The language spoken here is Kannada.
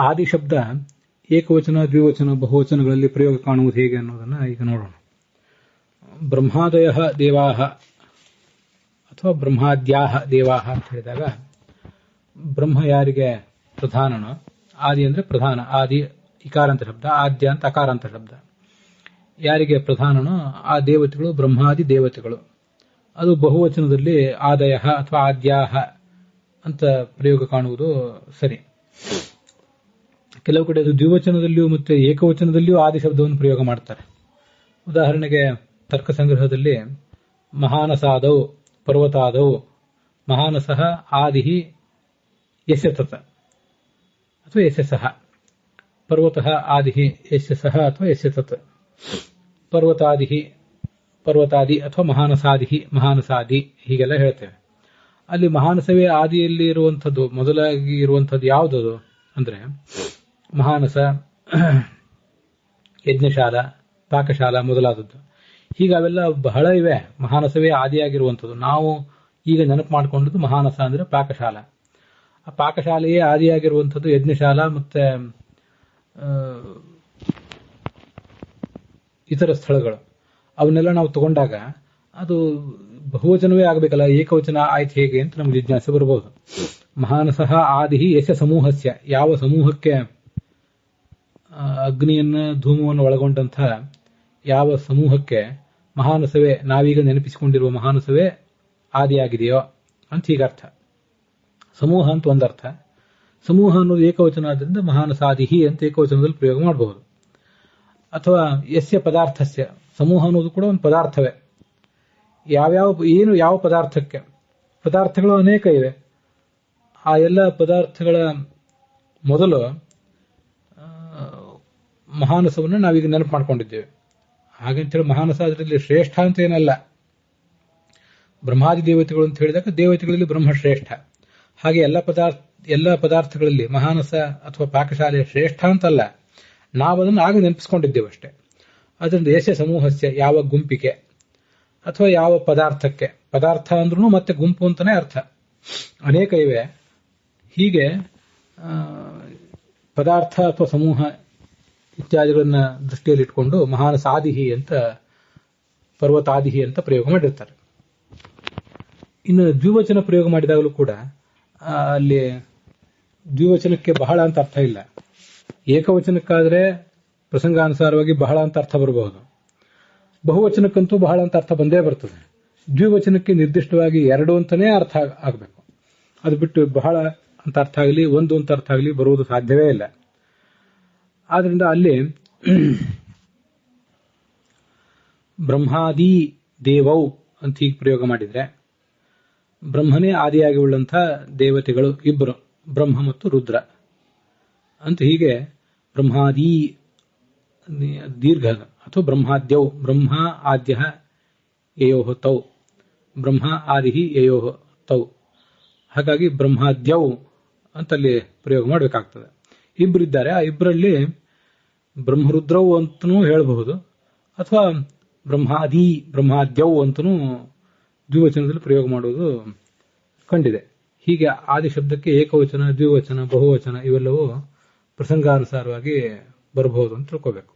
ಆದಿ ಶಬ್ದ ಏಕವಚನ ದ್ವಿವಚನ ಬಹುವಚನಗಳಲ್ಲಿ ಪ್ರಯೋಗ ಕಾಣುವುದು ಹೇಗೆ ಅನ್ನೋದನ್ನು ಈಗ ನೋಡೋಣ. ಬ್ರಹ್ಮಾದಯ ದೇವಾಹ ಅಥವಾ ಬ್ರಹ್ಮಾದ್ಯಾಹ ದೇವಾಹ ಅಂತ ಹೇಳಿದಾಗ ಬ್ರಹ್ಮ ಯಾರಿಗೆ ಪ್ರಧಾನನೋ, ಆದಿ ಅಂದ್ರೆ ಪ್ರಧಾನ, ಆದಿ ಇಕಾರಾಂತ ಶಬ್ದ, ಆದ್ಯ ಅಂತ ಅಕಾರಾಂತ ಶಬ್ದ, ಯಾರಿಗೆ ಪ್ರಧಾನನೋ ಆ ದೇವತೆಗಳು ಬ್ರಹ್ಮಾದಿ ದೇವತೆಗಳು. ಅದು ಬಹುವಚನದಲ್ಲಿ ಆದಯ ಅಥವಾ ಆದ್ಯಾಹ ಅಂತ ಪ್ರಯೋಗ ಕಾಣುವುದು ಸರಿ. ಕೆಲವು ಕಡೆ ಅದು ದ್ವಿವಚನದಲ್ಲಿಯೂ ಮತ್ತೆ ಏಕವಚನದಲ್ಲಿಯೂ ಆದಿ ಶಬ್ದವನ್ನು ಪ್ರಯೋಗ ಮಾಡ್ತಾರೆ. ಉದಾಹರಣೆಗೆ ತರ್ಕ ಸಂಗ್ರಹದಲ್ಲಿ ಮಹಾನಸಾದೌ ಪರ್ವತಾದೌ ಮಹಾನಸಃ ಆದಿ ಯಸ್ಯ ತತ್ ಅಥವಾ ಯಸ್ಯ ಸಹ, ಪರ್ವತಃ ಆದಿ ಯಸ್ಯ ಸಹ ಅಥವಾ ಯಸ್ಯ ತತ್, ಪರ್ವತಾದಿ ಅಥವಾ ಮಹಾನಸಾದಿ ಹೀಗೆಲ್ಲ ಹೇಳ್ತೇವೆ. ಅಲ್ಲಿ ಮಹಾನಸವೇ ಆದಿಯಲ್ಲಿ ಇರುವಂಥದ್ದು, ಮೊದಲಾಗಿ ಇರುವಂಥದ್ದು ಯಾವುದದು ಅಂದ್ರೆ ಮಹಾನಸ, ಯಜ್ಞಶಾಲ, ಪಾಕಶಾಲ ಮೊದಲಾದದ್ದು. ಹೀಗೆ ಅವೆಲ್ಲ ಬಹಳ ಇವೆ. ಮಹಾನಸವೇ ಆದಿಯಾಗಿರುವಂಥದ್ದು. ನಾವು ಈಗ ನೆನಪು ಮಾಡಿಕೊಂಡದ್ದು ಮಹಾನಸ ಅಂದ್ರೆ ಪಾಕಶಾಲ. ಆ ಪಾಕಶಾಲೆಯೇ ಆದಿಯಾಗಿರುವಂಥದ್ದು ಯಜ್ಞಶಾಲ ಮತ್ತೆ ಇತರ ಸ್ಥಳಗಳು. ಅವನ್ನೆಲ್ಲ ನಾವು ತಗೊಂಡಾಗ ಅದು ಬಹುವಚನವೇ ಆಗಬೇಕಲ್ಲ, ಏಕವಚನ ಆಯ್ತು ಹೇಗೆ ಅಂತ ನಮ್ಗೆ ಜಿಜ್ಞಾಸೆ ಬರಬಹುದು. ಮಹಾನಸಃ ಆದಿ ಯಶ ಸಮೂಹಸ್ಯ, ಯಾವ ಸಮೂಹಕ್ಕೆ ಅಗ್ನಿಯನ್ನ ಧೂಮವನ್ನು ಒಳಗೊಂಡಂಥ ಯಾವ ಸಮೂಹಕ್ಕೆ ಮಹಾನಸವೇ, ನಾವೀಗ ನೆನಪಿಸಿಕೊಂಡಿರುವ ಮಹಾನಸವೇ ಆದಿಯಾಗಿದೆಯೋ ಅಂತ ಹೀಗರ್ಥ. ಸಮೂಹ ಅಂತ ಒಂದರ್ಥ. ಸಮೂಹ ಅನ್ನೋದು ಏಕವಚನ ಆದ್ರಿಂದ ಮಹಾನಸಾದಿಹಿ ಅಂತ ಏಕವಚನದಲ್ಲಿ ಪ್ರಯೋಗ ಮಾಡಬಹುದು. ಅಥವಾ ಯಸ್ಯ ಪದಾರ್ಥಸ್ಯ, ಸಮೂಹ ಅನ್ನೋದು ಕೂಡ ಒಂದು ಪದಾರ್ಥವೇ. ಯಾವ ಪದಾರ್ಥಕ್ಕೆ, ಪದಾರ್ಥಗಳು ಅನೇಕ ಇವೆ. ಆ ಎಲ್ಲ ಪದಾರ್ಥಗಳ ಮೊದಲು ಮಹಾನಸವನ್ನು ನಾವೀಗ ನೆನಪು ಮಾಡ್ಕೊಂಡಿದ್ದೇವೆ. ಹಾಗಂತೇಳಿ ಮಹಾನಸ ಅದರಲ್ಲಿ ಶ್ರೇಷ್ಠ ಅಂತ ಏನಲ್ಲ. ಬ್ರಹ್ಮಾದಿ ದೇವತೆಗಳು ಅಂತ ಹೇಳಿದಾಗ ದೇವತೆಗಳಲ್ಲಿ ಬ್ರಹ್ಮ ಶ್ರೇಷ್ಠ. ಹಾಗೆ ಎಲ್ಲ ಪದಾರ್ಥಗಳಲ್ಲಿ ಮಹಾನಸ ಅಥವಾ ಪಾಕಶಾಲೆ ಶ್ರೇಷ್ಠ ಅಂತಲ್ಲ, ನಾವದನ್ನು ಆಗ ನೆನಪಿಸ್ಕೊಂಡಿದ್ದೇವೆ ಅಷ್ಟೇ. ಅದರಿಂದ ಯಶ ಸಮೂಹಸ್ಯ, ಯಾವ ಗುಂಪಿಗೆ ಅಥವಾ ಯಾವ ಪದಾರ್ಥಕ್ಕೆ, ಪದಾರ್ಥ ಅಂದ್ರೂ ಮತ್ತೆ ಗುಂಪು ಅಂತಾನೆ ಅರ್ಥ, ಅನೇಕ ಇವೆ. ಹೀಗೆ ಪದಾರ್ಥ ಅಥವಾ ಸಮೂಹ ಇತ್ಯಾದಿಗಳನ್ನ ದೃಷ್ಟಿಯಲ್ಲಿ ಇಟ್ಕೊಂಡು ಮಹಾನಸಾದಿಹಿ ಅಂತ, ಪರ್ವತಾದಿಹಿ ಅಂತ ಪ್ರಯೋಗ ಮಾಡಿರ್ತಾರೆ. ಇನ್ನು ದ್ವಿವಚನ ಪ್ರಯೋಗ ಮಾಡಿದಾಗಲೂ ಕೂಡ ಅಲ್ಲಿ ದ್ವಿವಚನಕ್ಕೆ ಬಹಳ ಅಂತ ಅರ್ಥ ಇಲ್ಲ. ಏಕವಚನಕ್ಕಾದ್ರೆ ಪ್ರಸಂಗಾನುಸಾರವಾಗಿ ಬಹಳ ಅಂತ ಅರ್ಥ ಬರಬಹುದು. ಬಹುವಚನಕ್ಕಂತೂ ಬಹಳ ಅಂತ ಅರ್ಥ ಬಂದೇ ಬರ್ತದೆ. ದ್ವಿವಚನಕ್ಕೆ ನಿರ್ದಿಷ್ಟವಾಗಿ ಎರಡು ಅಂತಾನೇ ಅರ್ಥ ಆಗಬೇಕು. ಅದು ಬಿಟ್ಟು ಬಹಳ ಅಂತ ಅರ್ಥ ಆಗಲಿ, ಒಂದು ಅಂತ ಅರ್ಥ ಆಗಲಿ ಬರುವುದು ಸಾಧ್ಯವೇ ಇಲ್ಲ. ಆದ್ರಿಂದ ಅಲ್ಲಿ ಬ್ರಹ್ಮಾದಿ ದೇವೌ ಅಂತ ಹೀಗೆ ಪ್ರಯೋಗ ಮಾಡಿದ್ರೆ, ಬ್ರಹ್ಮನೇ ಆದಿಯಾಗಿ ಉಳ್ಳಂಥ ದೇವತೆಗಳು ಇಬ್ಬರು, ಬ್ರಹ್ಮ ಮತ್ತು ರುದ್ರ ಅಂತ. ಹೀಗೆ ಬ್ರಹ್ಮಾದಿ ದೀರ್ಘ ಅಥವಾ ಬ್ರಹ್ಮಾದ್ಯೌ, ಬ್ರಹ್ಮ ಆದ್ಯ ಯಯೋಹ ತೌ, ಬ್ರಹ್ಮ ಆದಿ ಯಯೋಹ ತೌ. ಹಾಗಾಗಿ ಬ್ರಹ್ಮಾದ್ಯೌ ಅಂತಲ್ಲಿ ಪ್ರಯೋಗ ಮಾಡಬೇಕಾಗ್ತದೆ. ಇಬ್ಬರಿದ್ದಾರೆ, ಆ ಇಬ್ಬರಲ್ಲಿ ಬ್ರಹ್ಮರುದ್ರವು ಅಂತನೂ ಹೇಳಬಹುದು, ಅಥವಾ ಬ್ರಹ್ಮಾದ್ಯೌ ಅಂತನೂ ದ್ವಿವಚನದಲ್ಲಿ ಪ್ರಯೋಗ ಮಾಡುವುದು ಕಂಡಿದೆ. ಹೀಗೆ ಆದಿ ಶಬ್ದಕ್ಕೆ ಏಕವಚನ, ದ್ವಿವಚನ, ಬಹುವಚನ ಇವೆಲ್ಲವೂ ಪ್ರಸಂಗಾನುಸಾರವಾಗಿ ಬರಬಹುದು ಅಂತ ತಿಳ್ಕೋಬೇಕು.